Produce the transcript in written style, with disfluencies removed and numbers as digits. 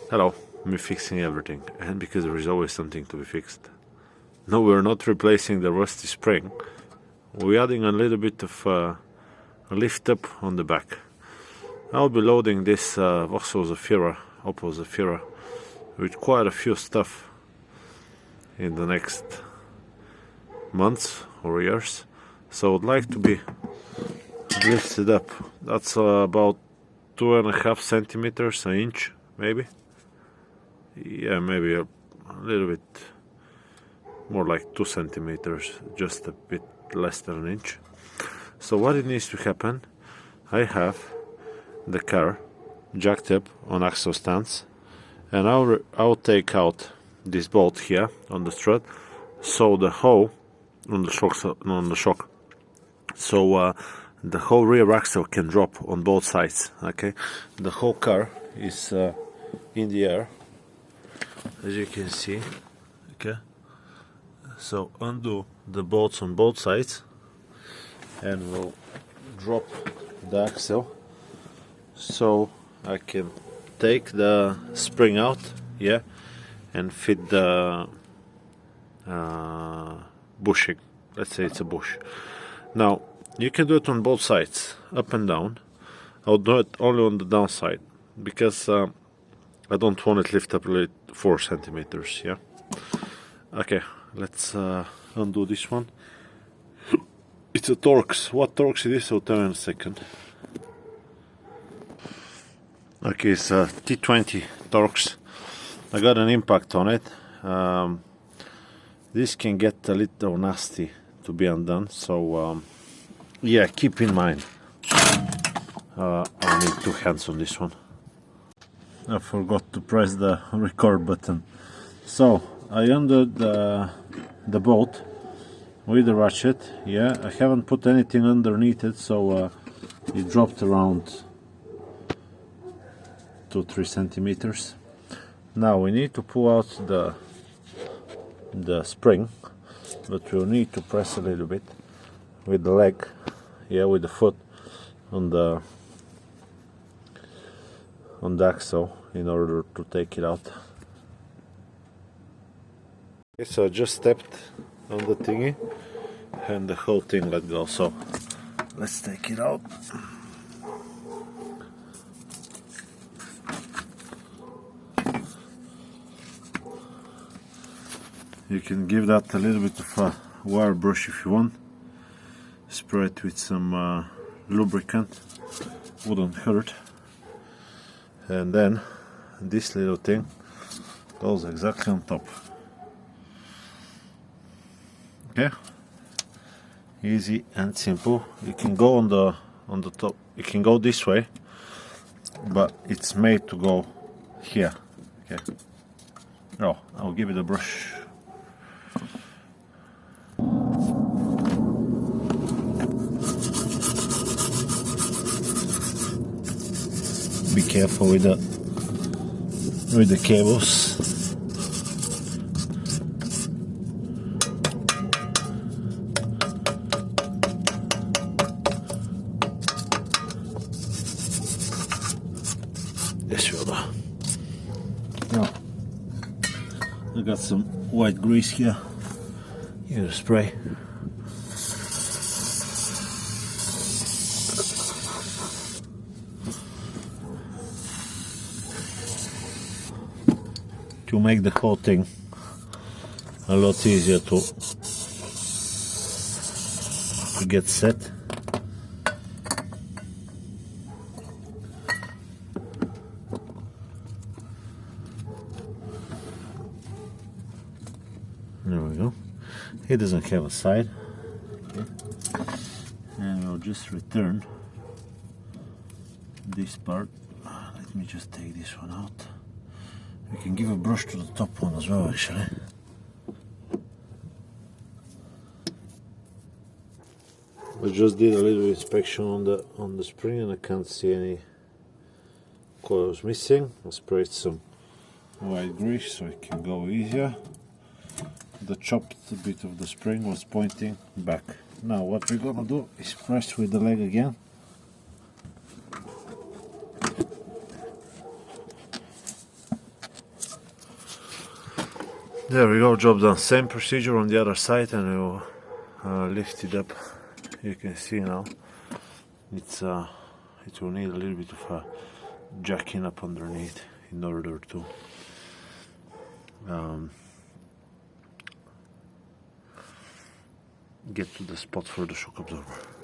Hello, me fixing everything, and because there is always something to be fixed. No, we're not replacing the rusty spring. We're adding a little bit of a lift up on the back. I'll be loading this Vauxhall Zafira, OPEL Zafira, with quite a few stuff in the next months or years. So I'd like to be lifted up. That's about 2.5 centimeters, an inch, maybe. Yeah, maybe a little bit more like 2 centimeters, just a bit less than an inch. So what it needs to happen, I have the car jacked up on axle stands, and I'll take out this bolt here on the strut, so the whole on the shock, so the whole rear axle can drop on both sides. Okay, the whole car is in the air, as you can see. Okay, so undo the bolts on both sides and we'll drop the axle, so I can take the spring out, yeah, and fit the bushing. Let's say it's a bush. Now you can do it on both sides, up and down. I'll do it only on the downside because I don't want it lift up like 4 centimeters. Yeah. Okay, let's undo this one. It's a Torx. What Torx it is, I'll tell you in a second. Okay, it's a T20 Torx. I got an impact on it. This can get a little nasty to be undone, so yeah, keep in mind. I'll need 2 hands on this one. I forgot to press the record button. So I undid the bolt with the ratchet. Yeah, I haven't put anything underneath it, so it dropped around 2-3 centimeters. Now we need to pull out the spring, but we'll need to press a little bit with the leg, yeah, with the foot on the axle in order to take it out. Okay, so I just stepped on the thingy and the whole thing let go, so let's take it out. You can give that a little bit of a wire brush if you want. Spray it with some lubricant, wouldn't hurt. And then this little thing goes exactly on top. Okay, easy and simple. You can go on the top. You can go this way, but it's made to go here. Okay. Oh, I'll give it a brush. Be careful with the cables. This will do. Now I got some white grease here. Use a spray. To make the whole thing a lot easier to get set. There we go. It doesn't have a side. Okay. And we'll just return this part. Let me just take this one out. We can give a brush to the top one as well, actually. I just did a little inspection on the spring and I can't see any coils missing. I sprayed some white grease so it can go easier. The chopped bit of the spring was pointing back. Now what we're gonna do is press with the leg again. There we go, job done. Same procedure on the other side, and we'll lift it up. You can see now it will need a little bit of jacking up underneath in order to get to the spot for the shock absorber.